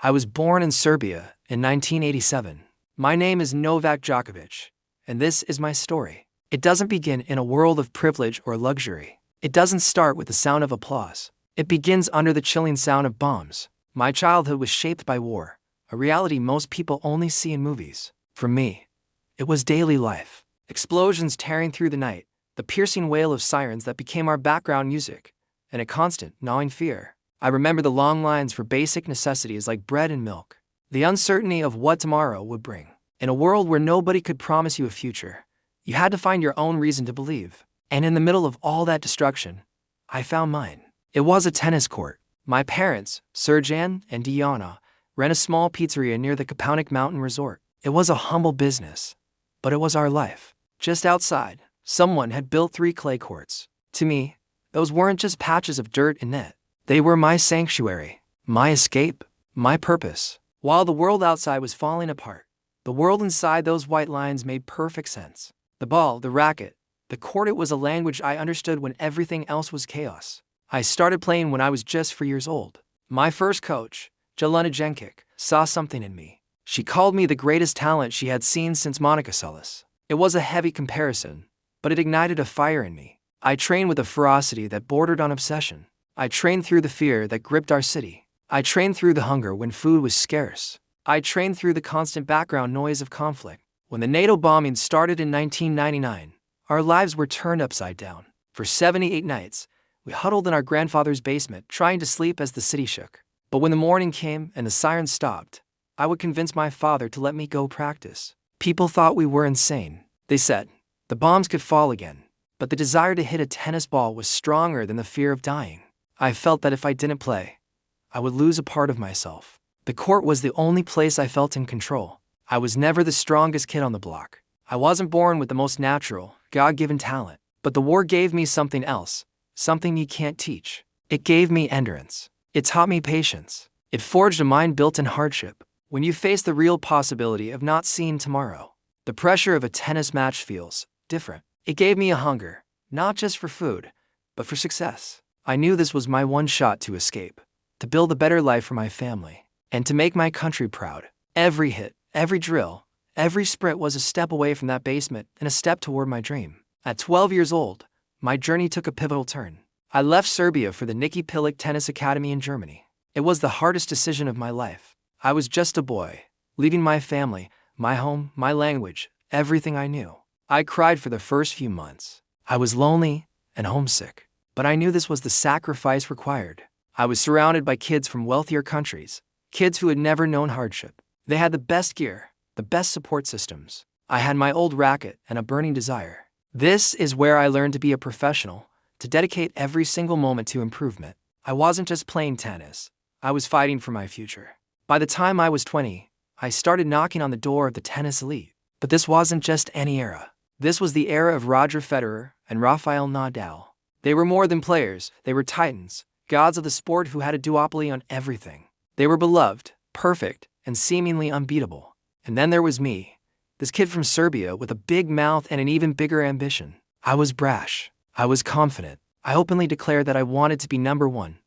I was born in Serbia in 1987. My name is Novak Djokovic, and this is my story. It doesn't begin in a world of privilege or luxury. It doesn't start with the sound of applause. It begins under the chilling sound of bombs. My childhood was shaped by war, a reality most people only see in movies. For me, it was daily life. Explosions tearing through the night, the piercing wail of sirens that became our background music, and a constant, gnawing fear. I remember the long lines for basic necessities like bread and milk, the uncertainty of what tomorrow would bring. In a world where nobody could promise you a future, you had to find your own reason to believe. And in the middle of all that destruction, I found mine. It was a tennis court. My parents, Serbian and Diana, ran a small pizzeria near the Kapanik Mountain Resort. It was a humble business, but it was our life. Just outside, someone had built 3 clay courts. To me, those weren't just patches of dirt and net. They were my sanctuary, my escape, my purpose. While the world outside was falling apart, the world inside those white lines made perfect sense. The ball, the racket, the court, it was a language I understood when everything else was chaos. I started playing when I was just 4 years old. My first coach, Jelena Jenkic, saw something in me. She called me the greatest talent she had seen since Monica Seles. It was a heavy comparison, but it ignited a fire in me. I trained with a ferocity that bordered on obsession. I trained through the fear that gripped our city. I trained through the hunger when food was scarce. I trained through the constant background noise of conflict. When the NATO bombing started in 1999, our lives were turned upside down. For 78 nights, we huddled in our grandfather's basement, trying to sleep as the city shook. But when the morning came and the sirens stopped, I would convince my father to let me go practice. People thought we were insane. They said, the bombs could fall again. But the desire to hit a tennis ball was stronger than the fear of dying. I felt that if I didn't play, I would lose a part of myself. The court was the only place I felt in control. I was never the strongest kid on the block. I wasn't born with the most natural, God-given talent. But the war gave me something else, something you can't teach. It gave me endurance. It taught me patience. It forged a mind built in hardship. When you face the real possibility of not seeing tomorrow, the pressure of a tennis match feels different. It gave me a hunger, not just for food, but for success. I knew this was my one shot to escape, to build a better life for my family, and to make my country proud. Every hit, every drill, every sprint was a step away from that basement and a step toward my dream. At 12 years old, my journey took a pivotal turn. I left Serbia for the Niki Pilic Tennis Academy in Germany. It was the hardest decision of my life. I was just a boy, leaving my family, my home, my language, everything I knew. I cried for the first few months. I was lonely and homesick, but I knew this was the sacrifice required. I was surrounded by kids from wealthier countries, kids who had never known hardship. They had the best gear, the best support systems. I had my old racket and a burning desire. This is where I learned to be a professional, to dedicate every single moment to improvement. I wasn't just playing tennis. I was fighting for my future. By the time I was 20, I started knocking on the door of the tennis elite. But this wasn't just any era. This was the era of Roger Federer and Rafael Nadal. They were more than players, they were titans, gods of the sport who had a duopoly on everything. They were beloved, perfect, and seemingly unbeatable. And then there was me, this kid from Serbia with a big mouth and an even bigger ambition. I was brash. I was confident. I openly declared that I wanted to be number one,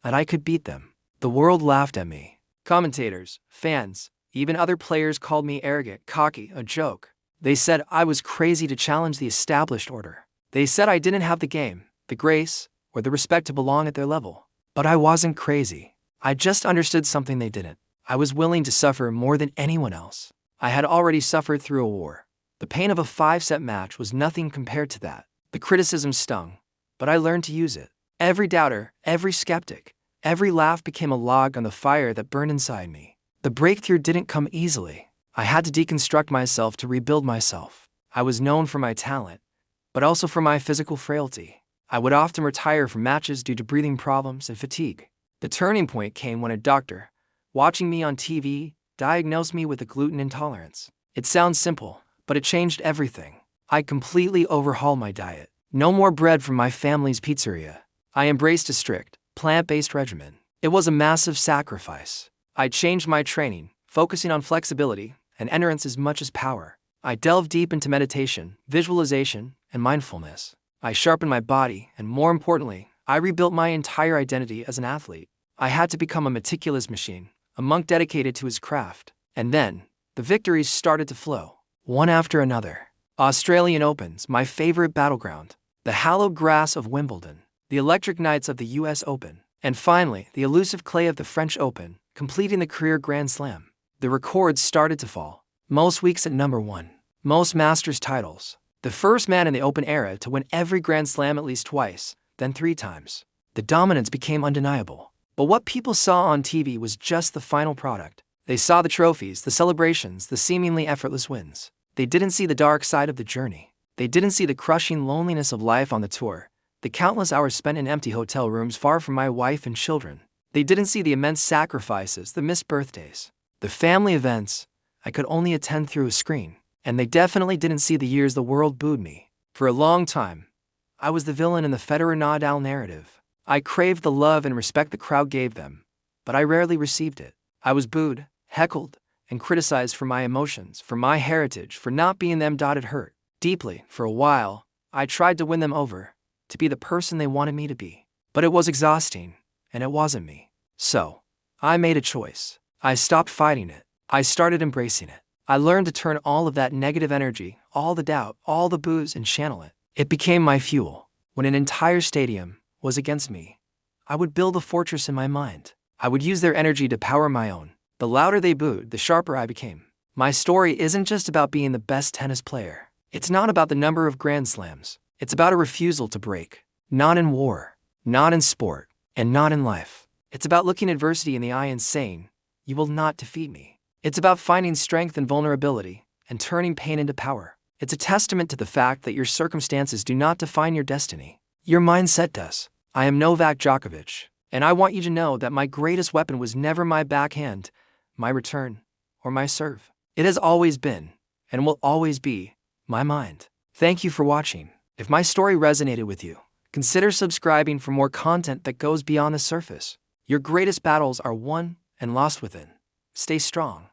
that I could beat them. The world laughed at me. Commentators, fans, even other players called me arrogant, cocky, a joke. They said I was crazy to challenge the established order. They said I didn't have the game, the grace, or the respect to belong at their level. But I wasn't crazy. I just understood something they didn't. I was willing to suffer more than anyone else. I had already suffered through a war. The pain of a 5-set match was nothing compared to that. The criticism stung, but I learned to use it. Every doubter, every skeptic, every laugh became a log on the fire that burned inside me. The breakthrough didn't come easily. I had to deconstruct myself to rebuild myself. I was known for my talent, but also for my physical frailty. I would often retire from matches due to breathing problems and fatigue. The turning point came when a doctor, watching me on TV, diagnosed me with a gluten intolerance. It sounds simple, but it changed everything. I completely overhauled my diet. No more bread from my family's pizzeria. I embraced a strict, plant-based regimen. It was a massive sacrifice. I changed my training, focusing on flexibility and endurance as much as power. I delved deep into meditation, visualization, and mindfulness. I sharpened my body, and more importantly, I rebuilt my entire identity as an athlete. I had to become a meticulous machine, a monk dedicated to his craft. And then, the victories started to flow, one after another. Australian Opens, my favorite battleground. The hallowed grass of Wimbledon. The electric nights of the US Open. And finally, the elusive clay of the French Open, completing the career Grand Slam. The records started to fall. Most weeks at number 1. Most Masters titles. The first man in the Open era to win every Grand Slam at least twice, then 3 times. The dominance became undeniable. But what people saw on TV was just the final product. They saw the trophies, the celebrations, the seemingly effortless wins. They didn't see the dark side of the journey. They didn't see the crushing loneliness of life on the tour, the countless hours spent in empty hotel rooms far from my wife and children. They didn't see the immense sacrifices, the missed birthdays, the family events I could only attend through a screen. And they definitely didn't see the years the world booed me. For a long time, I was the villain in the Federer-Nadal narrative. I craved the love and respect the crowd gave them, but I rarely received it. I was booed, heckled, and criticized for my emotions, for my heritage, for not being them. It hurt deeply. For a while, I tried to win them over, to be the person they wanted me to be. But it was exhausting, and it wasn't me. So, I made a choice. I stopped fighting it. I started embracing it. I learned to turn all of that negative energy, all the doubt, all the boos, and channel it. It became my fuel. When an entire stadium was against me, I would build a fortress in my mind. I would use their energy to power my own. The louder they booed, the sharper I became. My story isn't just about being the best tennis player. It's not about the number of Grand Slams. It's about a refusal to break. Not in war, not in sport, and not in life. It's about looking adversity in the eye and saying, "You will not defeat me." It's about finding strength in vulnerability and turning pain into power. It's a testament to the fact that your circumstances do not define your destiny. Your mindset does. I am Novak Djokovic, and I want you to know that my greatest weapon was never my backhand, my return, or my serve. It has always been, and will always be, my mind. Thank you for watching. If my story resonated with you, consider subscribing for more content that goes beyond the surface. Your greatest battles are won and lost within. Stay strong.